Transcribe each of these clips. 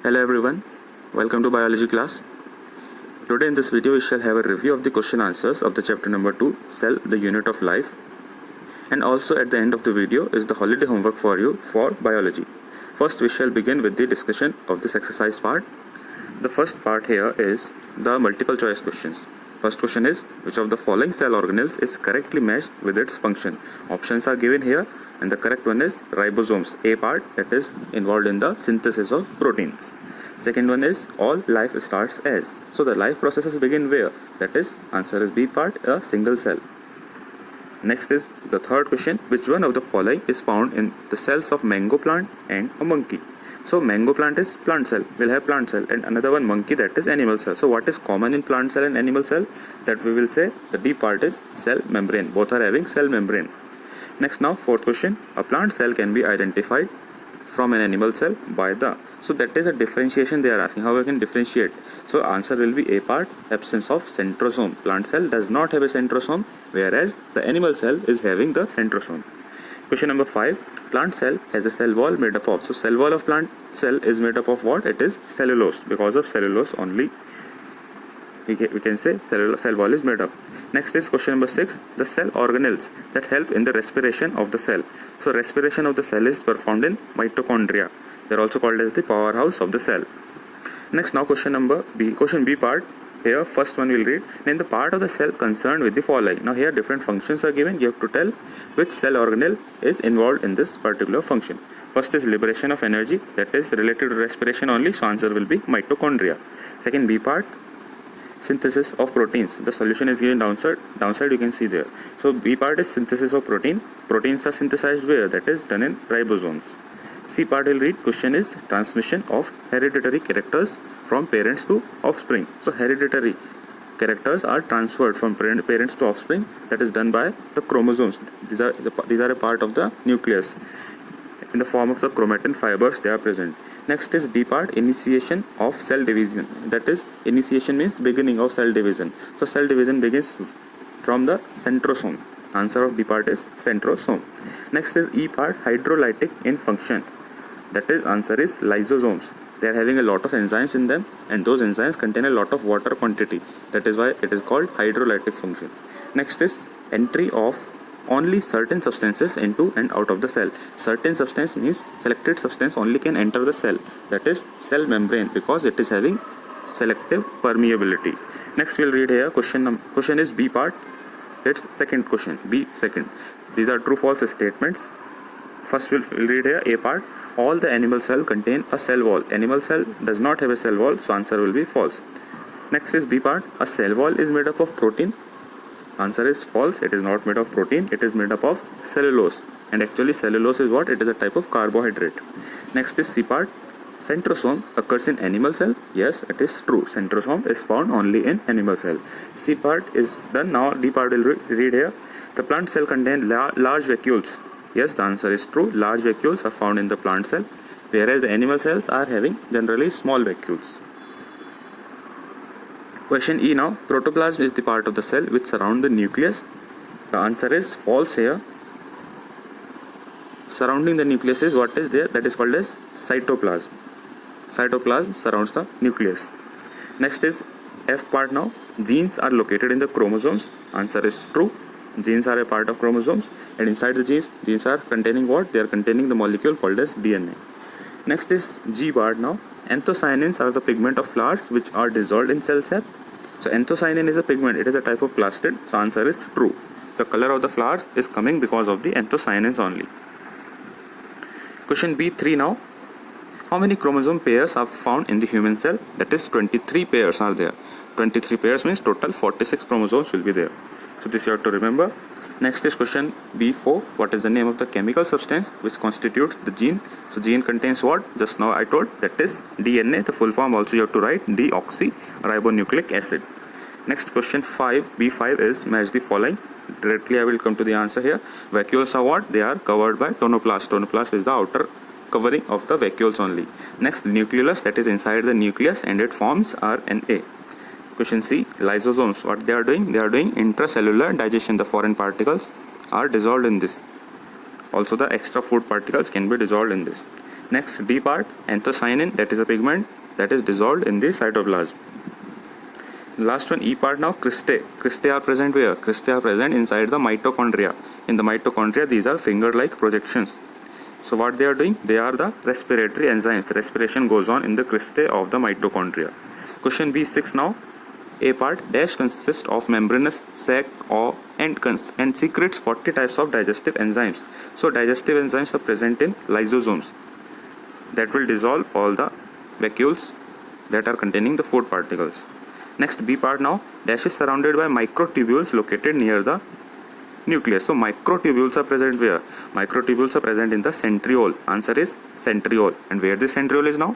Hello everyone, welcome to biology class. Today in this video we shall have a review of the question answers of the chapter number 2, Cell, the Unit of Life. And also at the end of the video is the holiday homework for you for biology. First we shall begin with the discussion of this exercise part. The first part here is the multiple choice questions. First question is, which of the following cell organelles is correctly matched with its function? Options are given here and the correct one is ribosomes, A part, that is involved in the synthesis of proteins. Second one is all life starts as. So the life processes begin where? That is answer is B part, a single cell. Next is the third question, which one of the following is found in the cells of mango plant and a monkey? So mango plant is plant cell, we'll have plant cell, and another one monkey, that is animal cell. So what is common in plant cell and animal cell? That we will say the D part is cell membrane, both are having cell membrane. Next, now fourth question, a plant cell can be identified from an animal cell by the, so that is a differentiation they are asking, how we can differentiate. So answer will be A part, absence of centrosome. Plant cell does not have a centrosome, whereas the animal cell is having the centrosome. Question number 5, plant cell has a cell wall made up of, so cell wall of plant cell is made up of what? It is cellulose. Because of cellulose only we can say cell wall is made up. Next is question number 6, the cell organelles that help in the respiration of the cell. So respiration of the cell is performed in mitochondria. They are also called as the powerhouse of the cell. Next, now question B part. Here first one we'll read, name the part of the cell concerned with the following. Now here different functions are given, you have to tell which cell organelle is involved in this particular function. First is liberation of energy, that is related to respiration only, so answer will be mitochondria. Second, B part, synthesis of proteins. The solution is given downside you can see there. So B part is synthesis of protein. Proteins are synthesized where? That is done in ribosomes. C part will read, question is transmission of hereditary characters from parents to offspring. So hereditary characters are transferred from parents to offspring, that is done by the chromosomes. These are a part of the nucleus. In the form of the chromatin fibers they are present. Next is D part, initiation of cell division. That is, initiation means beginning of cell division. So cell division begins from the centrosome. Answer of D part is centrosome. Next is E part, hydrolytic in function. That is, answer is lysosomes. They are having a lot of enzymes in them, and those enzymes contain a lot of water quantity. That is why it is called hydrolytic function. Next is entry of only certain substances into and out of the cell. Certain substance means selected substance only can enter the cell. That is cell membrane, because it is having selective permeability. Next we'll read here question is B part. It's second question, B second. These are true false statements. First we'll read here A part, all the animal cell contain a cell wall. Animal cell does not have a cell wall, so answer will be false. Next is B part, a cell wall is made up of protein. Answer is false, it is not made of protein, it is made up of cellulose. And actually cellulose is what? It is a type of carbohydrate. Next is C part, centrosome occurs in animal cell. Yes, it is true, centrosome is found only in animal cell. C part is done. Now D part will read here, the plant cell contains large vacuoles. Yes, the answer is true, large vacuoles are found in the plant cell, whereas the animal cells are having generally small vacuoles. Question E now, protoplasm is the part of the cell which surround the nucleus. The answer is false here. Surrounding the nucleus is what is there? That is called as cytoplasm. Cytoplasm surrounds the nucleus. Next is F part now, genes are located in the chromosomes. Answer is true. Genes are a part of chromosomes, and inside the genes are containing what? They are containing the molecule called as DNA. Next is G part now, anthocyanins are the pigment of flowers which are dissolved in cell sap. So anthocyanin is a pigment, it is a type of plastid, so answer is true. The color of the flowers is coming because of the anthocyanins only. Question B3 now, how many chromosome pairs are found in the human cell? That is 23 pairs are there. 23 pairs means total 46 chromosomes will be there. So this you have to remember. Next is question B4, what is the name of the chemical substance which constitutes the gene? So gene contains what? Just now I told, that is DNA. The full form also you have to write, deoxyribonucleic acid. Next question B5 is match the following. Directly I will come to the answer here. Vacuoles are what? They are covered by tonoplast. Tonoplast is the outer covering of the vacuoles only. Next, nucleolus, that is inside the nucleus, and it forms RNA. Question C, lysosomes, what they are doing? They are doing intracellular digestion. The foreign particles are dissolved in this. Also the extra food particles can be dissolved in this. Next, D part, anthocyanin, that is a pigment that is dissolved in the cytoplasm. Last one, E part now, cristae. Cristae are present where? Cristae are present inside the mitochondria. In the mitochondria, these are finger-like projections. So what they are doing? They are the respiratory enzymes. The respiration goes on in the cristae of the mitochondria. Question B6 now. A part, dash consists of membranous sac and secretes 40 types of digestive enzymes. So digestive enzymes are present in lysosomes that will dissolve all the vacuoles that are containing the food particles. Next, B part now, dash is surrounded by microtubules located near the nucleus. So microtubules are present where? Microtubules are present in the centriole. Answer is centriole. And where this centriole is now?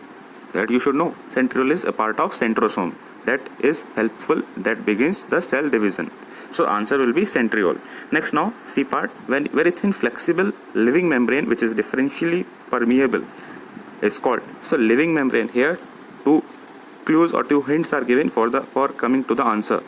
That you should know. Centriole is a part of centrosome that is helpful, that begins the cell division. So answer will be centriole. Next now, C part, when very thin flexible living membrane which is differentially permeable is called. So living membrane, here two clues or two hints are given for coming to the answer.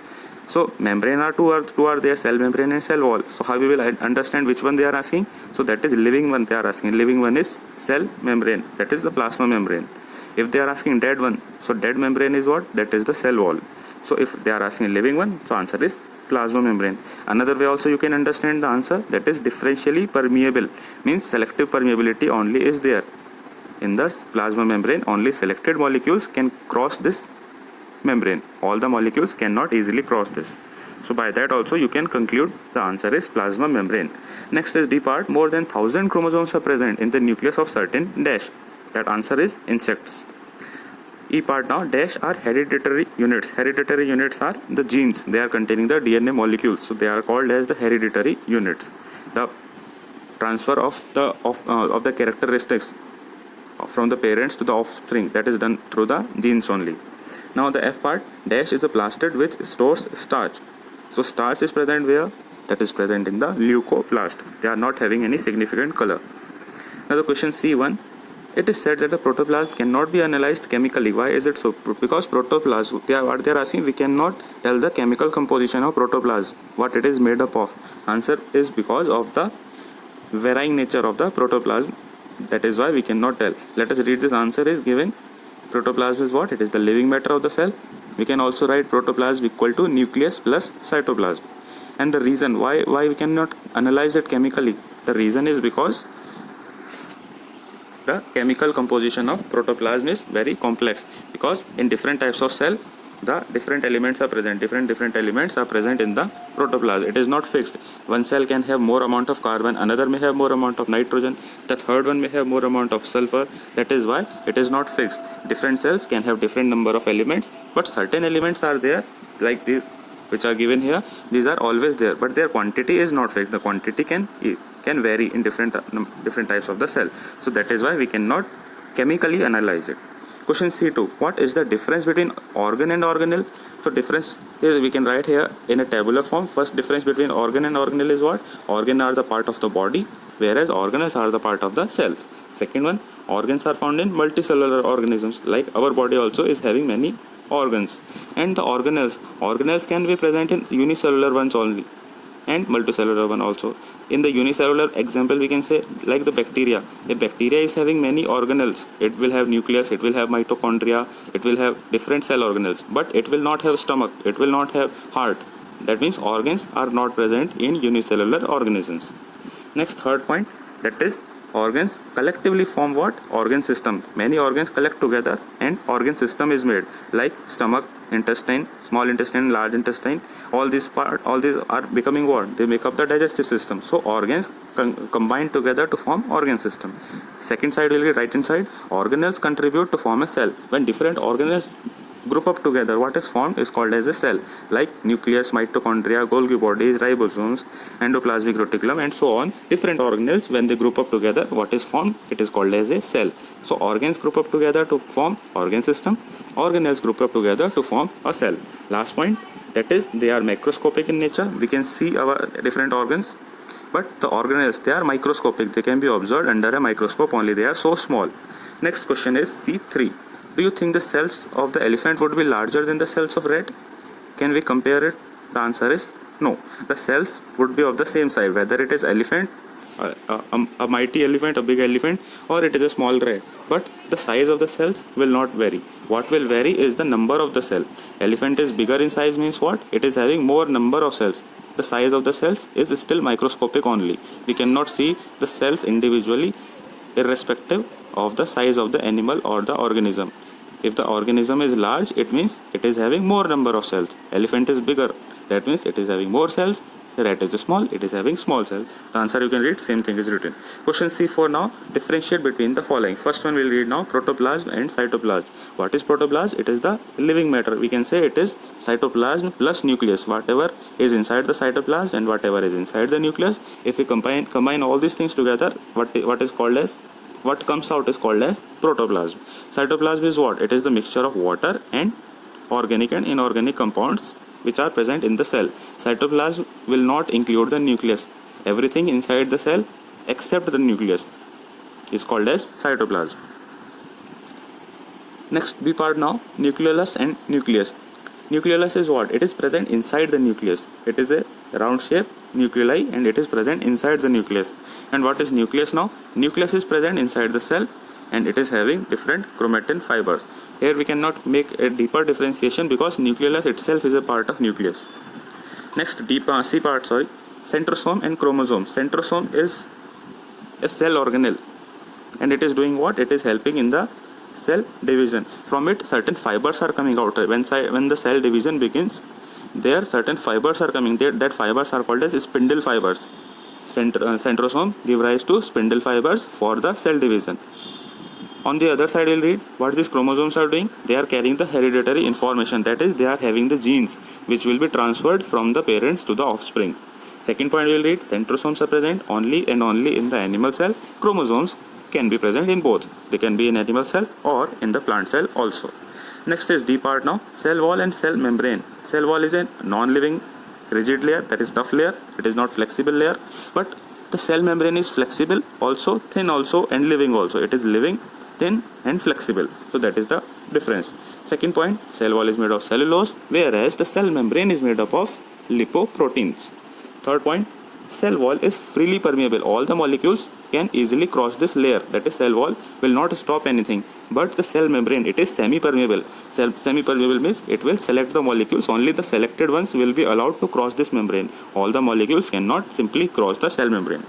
So membrane are two are there, cell membrane and cell wall. So how we will understand which one they are asking? So that is living one they are asking. Living one is cell membrane, that is the plasma membrane. If they are asking dead one, so dead membrane is what? That is the cell wall. So if they are asking living one, so answer is plasma membrane. Another way also you can understand the answer, that is differentially permeable, means selective permeability only is there. In the plasma membrane, only selected molecules can cross this membrane. All the molecules cannot easily cross this. So by that also you can conclude the answer is plasma membrane. Next is D part, more than 1000 chromosomes are present in the nucleus of certain dash. That answer is insects. E part now, dash are hereditary units. Hereditary units are the genes. They are containing the DNA molecules. So they are called as the hereditary units. The transfer of the characteristics from the parents to the offspring, that is done through the genes only. Now the F part, dash is a plastid which stores starch. So starch is present where? That is present in the leucoplast. They are not having any significant color. Now the question C1, it is said that the protoplasm cannot be analyzed chemically. Why is it so? Because protoplasm, what they are asking, we cannot tell the chemical composition of protoplasm, what it is made up of. Answer is because of the varying nature of the protoplasm. That is why we cannot tell. Let us read this answer is given. Protoplasm is what? It is the living matter of the cell. We can also write protoplasm equal to nucleus plus cytoplasm. And the reason why we cannot analyze it chemically, the reason is because the chemical composition of protoplasm is very complex, because in different types of cell the different elements are present. Different elements are present in the protoplasm. It is not fixed. One cell can have more amount of carbon, another may have more amount of nitrogen, the third one may have more amount of sulfur. That is why it is not fixed. Different cells can have different number of elements, but certain elements are there, like these which are given here. These are always there, but their quantity is not fixed. The quantity can vary in different types of the cell. So that is why we cannot chemically analyze it. Question C2, what is the difference between organ and organelle? So difference is, we can write here in a tabular form. First difference between organ and organelle is what? Organ are the part of the body, whereas organelles are the part of the cells. Second one, organs are found in multicellular organisms, like our body also is having many organs. And the organelles can be present in unicellular ones only and multicellular one also. In the unicellular example, we can say like the bacteria. A bacteria is having many organelles. It will have nucleus, it will have mitochondria, it will have different cell organelles, but it will not have stomach, it will not have heart. That means organs are not present in unicellular organisms. Next, third point, that is organs collectively form what? Organ system. Many organs collect together and organ system is made, like stomach, intestine, small intestine, large intestine. All these are becoming what? They make up the digestive system. So organs combine together to form organ system. Second side will be right hand side. Organelles contribute to form a cell. When different organelles group up together, what is formed is called as a cell, like nucleus, mitochondria, Golgi bodies, ribosomes, endoplasmic reticulum, and so on. Different organelles, when they group up together, what is formed? It is called as a cell. So organs group up together to form organ system, organelles group up together to form a cell. Last point, that is they are macroscopic in nature. We can see our different organs, but the organelles, they are microscopic. They can be observed under a microscope only. They are so small. Next question is C3. Do you think the cells of the elephant would be larger than the cells of rat? Can we compare it? The answer is no. The cells would be of the same size, whether it is elephant a mighty elephant, a big elephant, or it is a small rat. But the size of the cells will not vary. What will vary is the number of the cell. Elephant is bigger in size means what? It is having more number of cells. The size of the cells is still microscopic only. We cannot see the cells individually, irrespective of the size of the animal or the organism. If the organism is large, it means it is having more number of cells. Elephant is bigger, that means it is having more cells. Rat is small, it is having small cells. The answer you can read, same thing is written. Question C4 now, differentiate between the following. First one we'll read now, protoplasm and cytoplasm. What is protoplasm? It is the living matter. We can say it is cytoplasm plus nucleus. Whatever is inside the cytoplasm and whatever is inside the nucleus. If we combine all these things together, what comes out is called as protoplasm. Cytoplasm is what? It is the mixture of water and organic and inorganic compounds which are present in the cell. Cytoplasm will not include the nucleus. Everything inside the cell except the nucleus is called as cytoplasm. Next B part now, nucleolus and nucleus. Nucleolus is what? It is present inside the nucleus. It is a round shape nuclei and it is present inside the nucleus. And what is nucleus now? Nucleus is present inside the cell and it is having different chromatin fibers. Here we cannot make a deeper differentiation because nucleolus itself is a part of nucleus. Next C part, centrosome and chromosome. Centrosome is a cell organelle and it is doing what? It is helping in the cell division. From it certain fibers are coming out. When the cell division begins, there certain fibers are coming there. That fibers are called as spindle fibers. Centrosome give rise to spindle fibers for the cell division. On the other side, we'll read what these chromosomes are doing. They are carrying the hereditary information. That is, they are having the genes which will be transferred from the parents to the offspring. Second point we'll read, centrosomes are present only and only in the animal cell. Chromosomes can be present in both. They can be in animal cell or in the plant cell also. Next is D part now, cell wall and cell membrane. Cell wall is a non-living rigid layer, that is tough layer. It is not flexible layer. But the cell membrane is flexible also, thin also and living also. It is living, thin and flexible. So that is the difference. Second point, cell wall is made of cellulose, whereas the cell membrane is made up of lipoproteins. Third point, cell wall is freely permeable. All the molecules can easily cross this layer. That is, cell wall will not stop anything. But the cell membrane, it is semi-permeable. Semi-permeable means it will select the molecules. Only the selected ones will be allowed to cross this membrane. All the molecules cannot simply cross the cell membrane.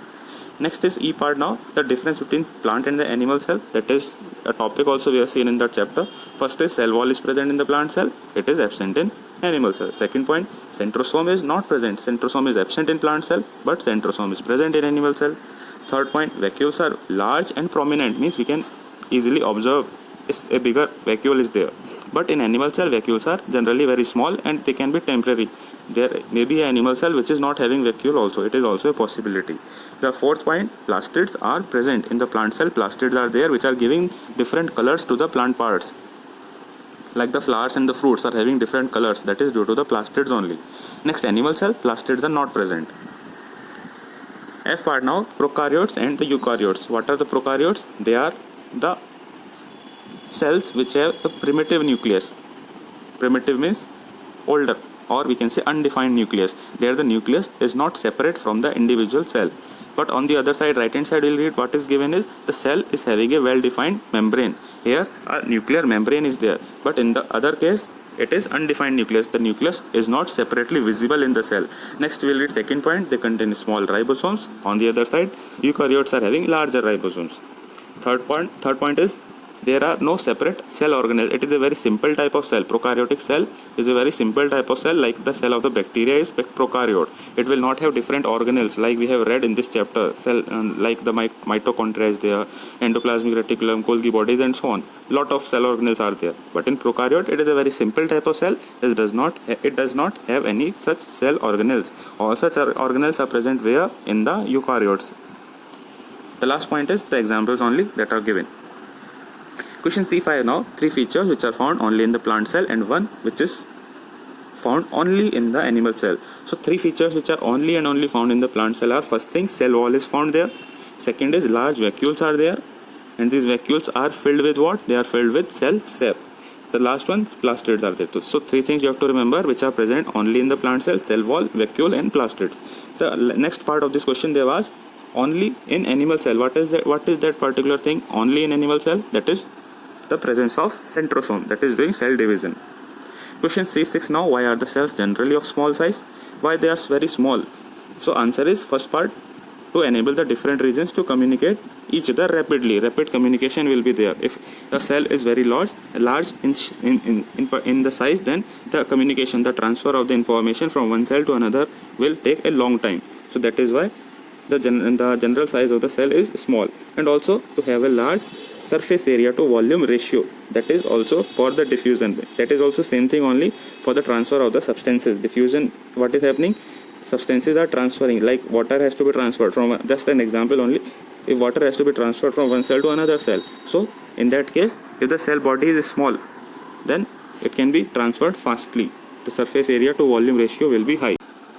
Next is E part now, the difference between plant and the animal cell. That is a topic also we have seen in that chapter. First is cell wall is present in the plant cell. It is absent in animal cell. Second point, centrosome is not present. Centrosome is absent in plant cell, but centrosome is present in animal cell. Third point, vacuoles are large and prominent, means we can easily observe a bigger vacuole is there. But in animal cell, vacuoles are generally very small and they can be temporary. There may be an animal cell which is not having vacuole also. It is also a possibility. The fourth point, plastids are present in the plant cell. Plastids are there which are giving different colors to the plant parts. Like the flowers and the fruits are having different colors. That is due to the plastids only. Next, animal cell, plastids are not present. F part now, prokaryotes and the eukaryotes. What are the prokaryotes? They are the cells which have a primitive nucleus. Primitive means older, or we can say undefined nucleus. There the nucleus is not separate from the individual cell. But on the other side, right hand side, we'll read what is given is the cell is having a well-defined membrane. Here a nuclear membrane is there, but in the other case it is undefined nucleus. The nucleus is not separately visible in the cell. Next we'll read second point, they contain small ribosomes. On the other side, eukaryotes are having larger ribosomes. Third point is there are no separate cell organelles. It is a very simple type of cell. Prokaryotic cell is a very simple type of cell, like the cell of the bacteria is prokaryote. It will not have different organelles like we have read in this chapter. Cell like the mitochondria is there, endoplasmic reticulum, Golgi bodies and so on. Lot of cell organelles are there. But in prokaryote, it is a very simple type of cell. It does not have any such cell organelles. All such organelles are present where? In the eukaryotes. The last point is the examples only that are given. Question C5 now, 3 features which are found only in the plant cell and 1 which is found only in the animal cell. So 3 features which are only and only found in the plant cell are, first thing, cell wall is found there. Second is large vacuoles are there, and these vacuoles are filled with what? They are filled with cell sap. The last one, plastids are there too. So 3 things you have to remember which are present only in the plant cell: cell wall, vacuole and plastids. The next part of this question they have asked, only in animal cell. What is that particular thing only in animal cell? That is the presence of centrosome, that is doing cell division. Question C6 now, why are the cells generally of small size? Why they are very small? So answer is first part, to enable the different regions to communicate each other rapidly. Rapid communication will be there. If the cell is very large in the size, then the communication, the transfer of the information from one cell to another will take a long time. So that is why the general size of the cell is small. And also to have a large surface area to volume ratio, that is also for the diffusion. That is also same thing, only for the transfer of the substances. Diffusion, what is happening? Substances are transferring, like water has to be transferred from, just an example only, if water has to be transferred from one cell to another cell. So in that case, if the cell body is small, then it can be transferred fastly. The surface area to volume ratio will be high.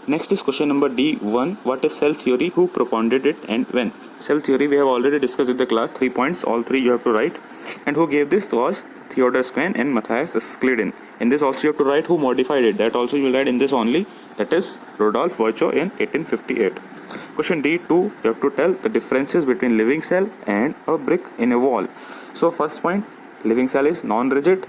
Next is question number D1. What is cell theory? Who propounded it and when? Cell theory we have already discussed in the class. 3 points, all 3 you have to write. And who gave this was Theodor Schwann and Matthias Schleiden. In this also you have to write who modified it. That also you will write in this only. That is Rudolf Virchow in 1858. Question D2. You have to tell the differences between living cell and a brick in a wall. So first point, living cell is non-rigid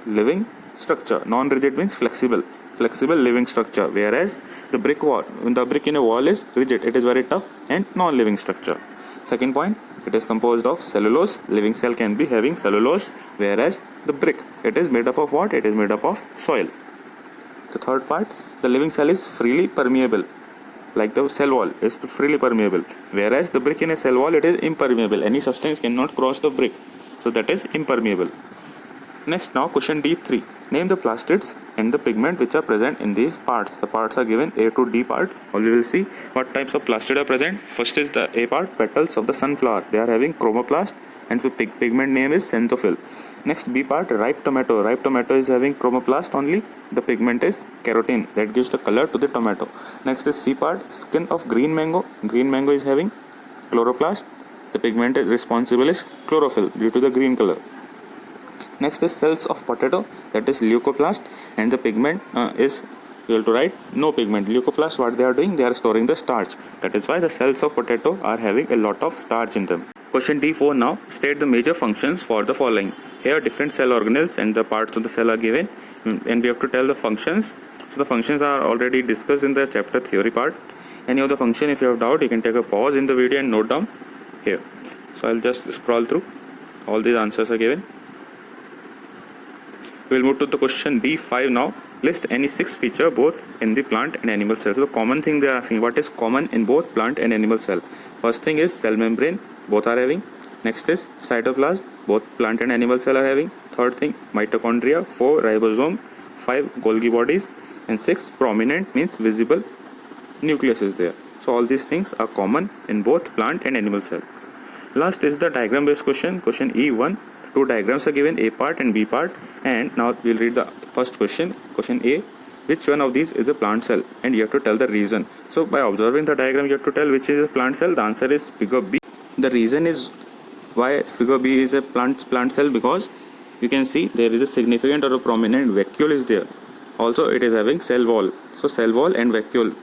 living structure. Non-rigid means flexible living structure, whereas the brick in a wall is rigid. It is very tough and non-living structure. Second point, it is composed of cellulose. Living cell can be having cellulose, whereas the brick, it is made up of what? It is made up of soil. The third part, the living cell is freely permeable, like the cell wall is freely permeable, whereas the brick in a cell wall, it is impermeable. Any substance cannot cross the brick, so that is impermeable. Next, now question D3. Name the plastids and the pigment which are present in these parts. The parts are given A to D part. All you will see what types of plastid are present. First is the A part, petals of the sunflower. They are having chromoplast and the pigment name is xanthophyll. Next, B part, ripe tomato. Ripe tomato is having chromoplast only. The pigment is carotene, that gives the color to the tomato. Next is C part, skin of green mango. Green mango is having chloroplast. The pigment is responsible is chlorophyll due to the green color. Next is cells of potato, that is leucoplast, and the pigment is, you have to write no pigment. Leucoplast, what they are doing? They are storing the starch. That is why the cells of potato are having a lot of starch in them. Question D4 now, state the major functions for the following. Here different cell organelles and the parts of the cell are given, and we have to tell the functions. So the functions are already discussed in the chapter theory part. Any of the function, if you have doubt, you can take a pause in the video and note down here. So I'll just scroll through. All these answers are given. We will move to the question D5 now. List any 6 feature both in the plant and animal cells. So the common thing they are asking, what is common in both plant and animal cell? First thing is cell membrane, both are having. Next is cytoplasm, both plant and animal cell are having. Third thing, mitochondria. 4, ribosome. 5, Golgi bodies. And 6, prominent means visible nucleus is there. So all these things are common in both plant and animal cell. Last is the diagram based question. Question E1. 2 diagrams are given, A part and B part, and now we'll read the first question. Question A, which one of these is a plant cell? And you have to tell the reason. So by observing the diagram, you have to tell which is a plant cell. The answer is figure B. The reason is why figure B is a plant cell, because you can see there is a significant or a prominent vacuole is there. Also it is having cell wall. So cell wall and vacuole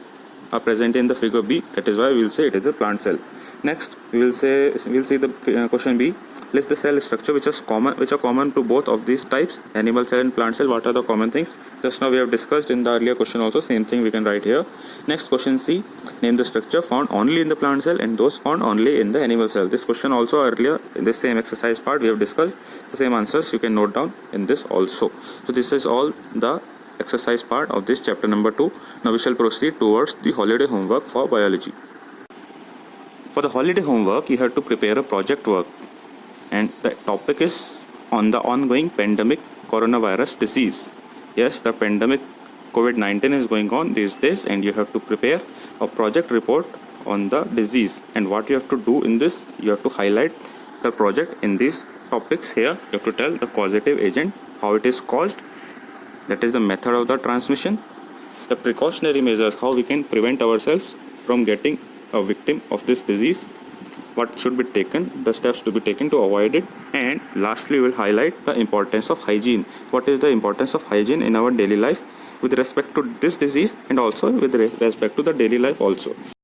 are present in the figure B. That is why we will say it is a plant cell. Next, we'll see the question B. List the cell structure which are common to both of these types, animal cell and plant cell. What are the common things? Just now we have discussed in the earlier question also. Same thing we can write here. Next, question C. Name the structure found only in the plant cell and those found only in the animal cell. This question also earlier in the same exercise part we have discussed. The same answers you can note down in this also. So this is all the exercise part of this chapter number 2. Now we shall proceed towards the holiday homework for biology. For the holiday homework, you have to prepare a project work, and the topic is on the ongoing pandemic coronavirus disease. Yes, the pandemic COVID-19 is going on these days, and you have to prepare a project report on the disease. And what you have to do in this, you have to highlight the project in these topics here. You have to tell the causative agent, how it is caused, that is the method of the transmission, the precautionary measures, how we can prevent ourselves from getting a victim of this disease, what should be taken, the steps to be taken to avoid it, and lastly we will highlight the importance of hygiene. What is the importance of hygiene in our daily life with respect to this disease and also with respect to the daily life also.